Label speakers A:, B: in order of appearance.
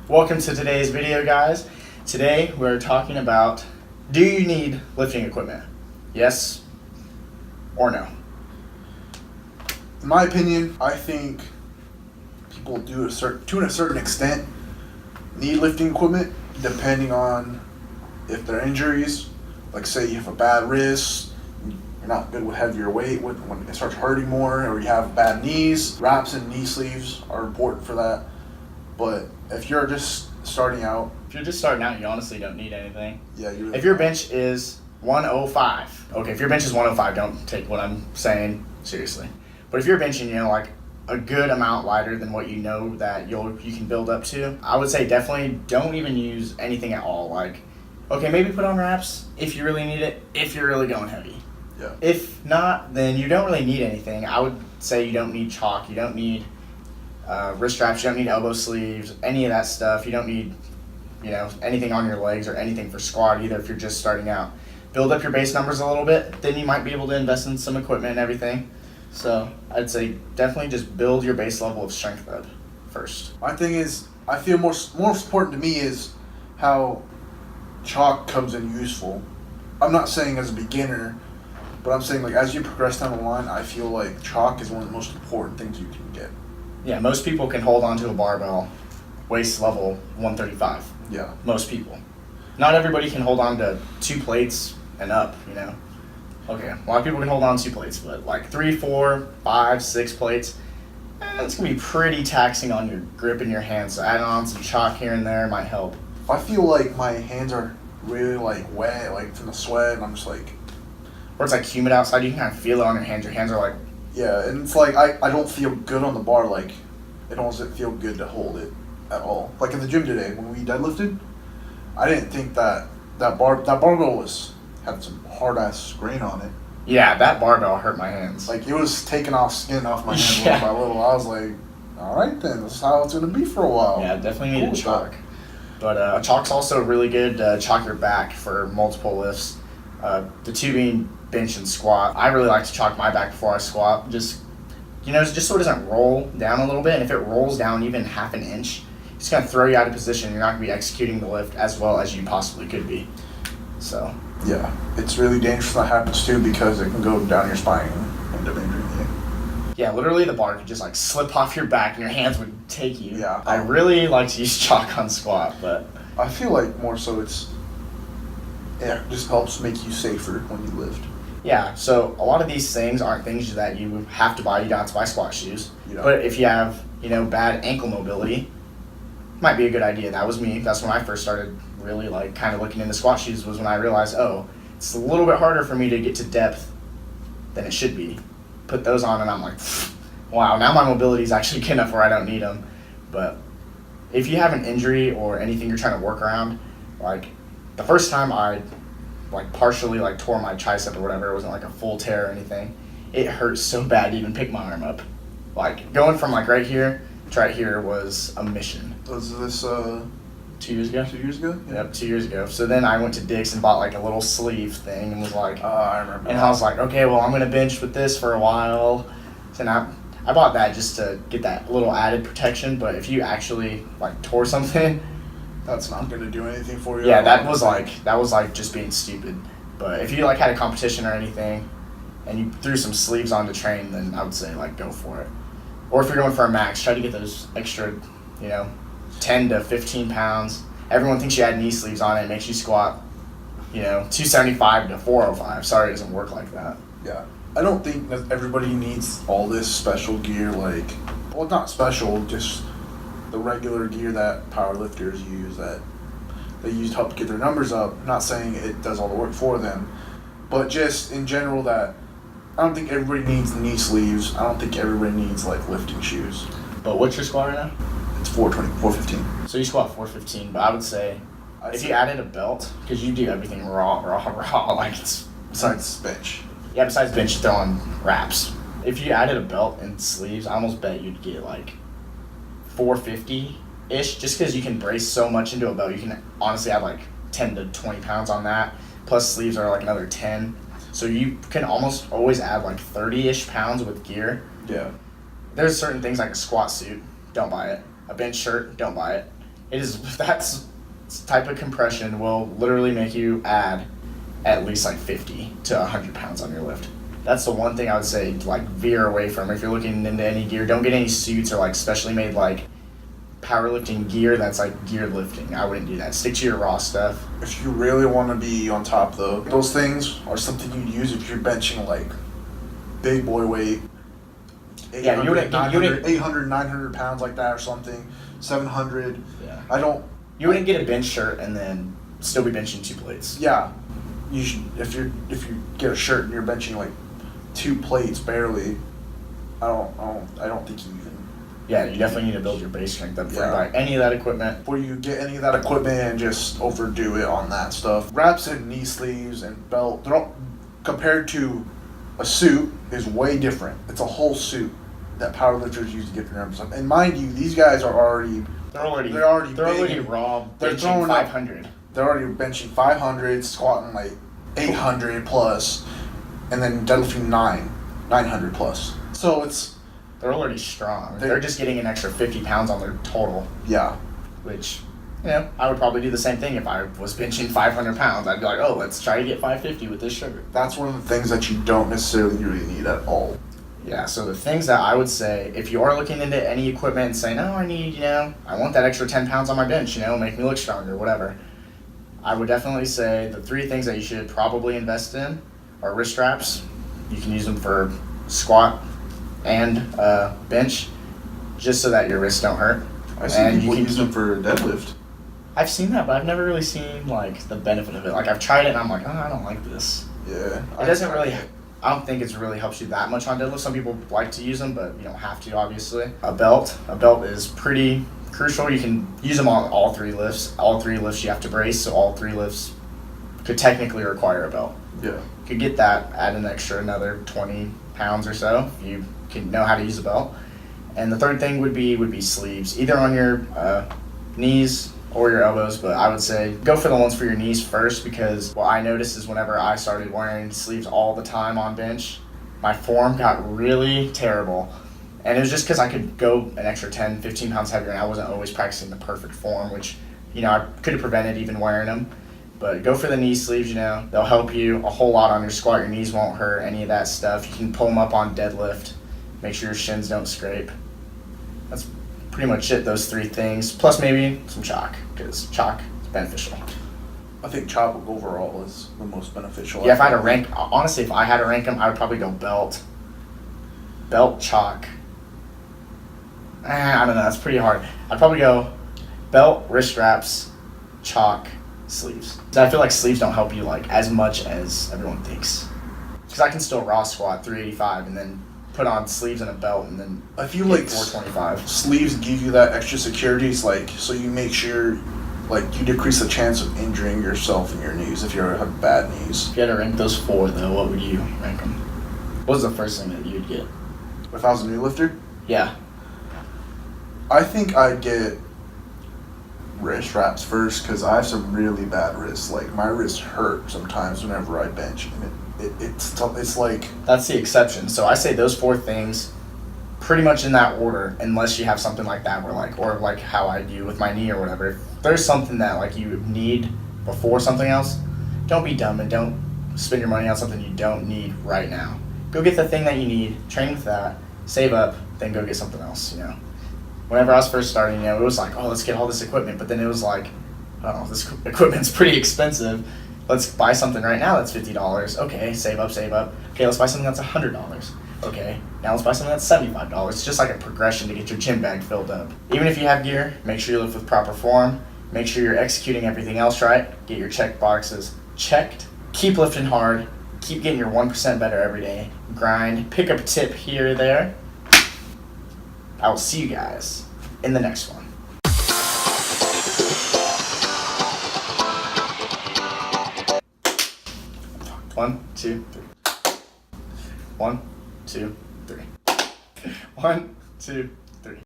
A: Welcome to today's video, guys. Today we're talking about, do you need lifting equipment? Yes or no?
B: In my opinion, I think people to a certain extent need lifting equipment depending on if they're injuries. Like say you have a bad wrist, you're not good with heavier weight when it starts hurting more, or you have bad knees. Wraps and knee sleeves are important for that. But if you're just starting out,
A: you honestly don't need anything.
B: yeah, you.
A: If your bench is 105, okay, if your bench is 105, don't take what I'm saying seriously. But if you're benching, like a good amount lighter than what you know that you can build up to, I would say definitely don't even use anything at all. Like, okay, maybe put on wraps if you really need it, if you're really going heavy.
B: Yeah.
A: If not, then you don't really need anything. I would say you don't need chalk, you don't need wrist straps, you don't need elbow sleeves, any of that stuff. You don't need, anything on your legs or anything for squat either if you're just starting out. Build up your base numbers a little bit, then you might be able to invest in some equipment and everything. So I'd say definitely just build your base level of strength up first.
B: My thing is, I feel more important to me is how chalk comes in useful. I'm not saying as a beginner, but I'm saying like as you progress down the line, I feel like chalk is one of the most important things you can get.
A: Yeah, most people can hold onto a barbell, waist level 135.
B: Yeah.
A: Most people. Not everybody can hold on to 2 plates and up, Okay, a lot of people can hold on to 2 plates, but like 3, 4, 5, 6 plates, it's going to be pretty taxing on your grip in your hands. So adding on some chalk here and there might help.
B: I feel like my hands are really wet, from the sweat, and I'm just like...
A: Or it's humid outside, you can kind of feel it on your hands. Your hands are
B: Yeah, and it's I don't feel good on the bar, it doesn't feel good to hold it at all. Like in the gym today, when we deadlifted, I didn't think that barbell had some hard-ass grain on it.
A: Yeah, that barbell hurt my hands.
B: It was taking off skin off my hand
A: Yeah.
B: little by little. I was like, all right then, this is how it's going to be for a while.
A: Yeah, definitely needed
B: Cool.
A: chalk. But chalk's also really good to chalk your back for multiple lifts. The 2 being bench and squat. I really like to chalk my back before I squat. Just so it doesn't roll down a little bit. And if it rolls down even half an inch, it's going to throw you out of position. You're not going to be executing the lift as well as you possibly could be. So...
B: Yeah, it's really dangerous when that happens too because it can go down your spine and end up injuring you.
A: Yeah, literally the bar could just slip off your back and your hands would take you.
B: Yeah.
A: I really like to use chalk on squat, but...
B: I feel like more so it just helps make you safer when you lift.
A: Yeah, so a lot of these things aren't things that you have to buy. You don't have to buy squat shoes.
B: Yeah.
A: But if you have, bad ankle mobility, might be a good idea. That was me. That's when I first started really kind of looking into squat shoes, was when I realized, it's a little bit harder for me to get to depth than it should be. Put those on and I'm like, wow, now my mobility is actually good enough where I don't need them. But if you have an injury or anything you're trying to work around, the first time I partially tore my tricep or whatever, it wasn't a full tear or anything. It hurt so bad to even pick my arm up. Going from right here to right here was a mission.
B: Was this
A: 2 years ago?
B: 2 years ago?
A: Yep, 2 years ago. So then I went to Dick's and bought a little sleeve thing and was
B: I remember.
A: and I was okay, well, I'm going to bench with this for a while. So now I bought that just to get that little added protection, but if you actually tore something,
B: That's not going to do anything for you.
A: yeah, that was just being stupid. But if you had a competition or anything and you threw some sleeves on to train, then I would say go for it. Or if you're going for a max, try to get those extra, 10 to 15 pounds. Everyone thinks you add knee sleeves on it. It makes you squat, 275 to 405. Sorry, it doesn't work like that.
B: Yeah. I don't think that everybody needs all this special gear, well, not special, just the regular gear that powerlifters use that they use to help get their numbers up. I'm not saying it does all the work for them, but just in general that I don't think everybody needs knee sleeves. I don't think everybody needs lifting shoes.
A: But what's your squat right now?
B: It's 415.
A: So you squat 415, but I would say if you added a belt, because you do everything raw, it's...
B: Besides bench.
A: Yeah, besides bench, you throw on wraps. If you added a belt and sleeves, I almost bet you'd get 450-ish, just because you can brace so much into a belt. You can honestly add 10 to 20 pounds on that, plus sleeves are another 10. So you can almost always add 30-ish pounds with gear.
B: Yeah.
A: There's certain things like a squat suit, don't buy it. A bench shirt, don't buy it. It is that's type of compression will literally make you add at least like 50 to 100 pounds on your lift. That's the one thing I would say like veer away from. If you're looking into any gear, don't get any suits or like specially made like powerlifting gear that's like geared lifting. I wouldn't do that. Stick to your raw stuff.
B: If you really want to be on top though, those things are something you'd use if you're benching like big boy weight. 800, 900 pounds like that or something. 700.
A: Yeah. You wouldn't get a bench shirt and then still be benching 2 plates.
B: Yeah. You should, if you get a shirt and you're benching like 2 plates barely, I don't think you even.
A: Yeah, you definitely need to build your base strength up before you buy any of that equipment.
B: Before you get any of that equipment and just overdo it on that stuff. Wraps and knee sleeves and belt, they're all, compared to a suit, is way different. It's a whole suit that powerlifters use to get their numbers up. And mind you, these guys are already
A: raw. They're benching 500.
B: They're already benching 500, squatting like 800 plus, and then deadlifting 900 plus. So
A: they're already strong. They're just getting an extra 50 pounds on their total.
B: Yeah.
A: Which, I would probably do the same thing if I was benching 500 pounds. I'd be like, oh, let's try to get 550 with this shirt.
B: That's one of the things that you don't necessarily really need at all.
A: Yeah, so the things that I would say, if you are looking into any equipment and saying, oh, I need, I want that extra 10 pounds on my bench, make me look stronger, whatever. I would definitely say the 3 things that you should probably invest in are wrist straps. You can use them for squat and bench, just so that your wrists don't hurt.
B: I see people use them for deadlift.
A: I've seen that, but I've never really seen like the benefit of it. Like I've tried it and I'm like, oh, I don't like this.
B: Yeah.
A: It doesn't really. I don't think it really helps you that much on deadlift. Some people like to use them, but you don't have to, obviously. A belt is pretty crucial. You can use them on all 3 lifts. All 3 lifts you have to brace, so all 3 lifts could technically require a belt.
B: Yeah.
A: You could get that, add another 20 pounds or so if you can know how to use a belt. And the third thing would be sleeves, either on your knees or your elbows, but I would say go for the ones for your knees first, because what I noticed is whenever I started wearing sleeves all the time on bench, my form got really terrible. And it was just because I could go an extra 10, 15 pounds heavier and I wasn't always practicing the perfect form, which, I could have prevented even wearing them. But go for the knee sleeves, they'll help you a whole lot on your squat. Your knees won't hurt, any of that stuff. You can pull them up on deadlift, make sure your shins don't scrape. That's pretty much it, those 3 things. Plus maybe some chalk, because chalk is beneficial.
B: I think chalk overall is the most beneficial.
A: Yeah, if I had to rank them, I would probably go belt, chalk. I don't know, that's pretty hard. I'd probably go belt, wrist straps, chalk, sleeves. So I feel like sleeves don't help you like as much as everyone thinks. Because I can still raw squat 385 and then put on sleeves and a belt and then
B: I feel like
A: 425.
B: Sleeves give you that extra security. It's like, so you make sure you decrease the chance of injuring yourself in your knees if you have bad knees.
A: If you had to rank those 4 though, what would you rank them? What was the first thing that you'd get?
B: If I was a new lifter?
A: Yeah.
B: I think I'd get wrist straps first, because I have some really bad wrists. Like my wrists hurt sometimes whenever I bench, and it's like
A: that's the exception. So I say those 4 things pretty much in that order, unless you have something like that or how I do with my knee or whatever. If there's something that you need before something else, don't be dumb and don't spend your money on something you don't need right now. Go get the thing that you need, train with that, save up, then go get something else. Whenever I was first starting, it was like, oh, let's get all this equipment. But then it was like, oh, this equipment's pretty expensive. Let's buy something right now that's $50. Okay, save up. Okay, let's buy something that's $100. Okay, now let's buy something that's $75. It's just like a progression to get your gym bag filled up. Even if you have gear, make sure you lift with proper form. Make sure you're executing everything else right. Get your check boxes checked. Keep lifting hard. Keep getting your 1% better every day. Grind. Pick up a tip here or there. I will see you guys in the next one. 1, 2, 3. 1, 2, 3. 1, 2,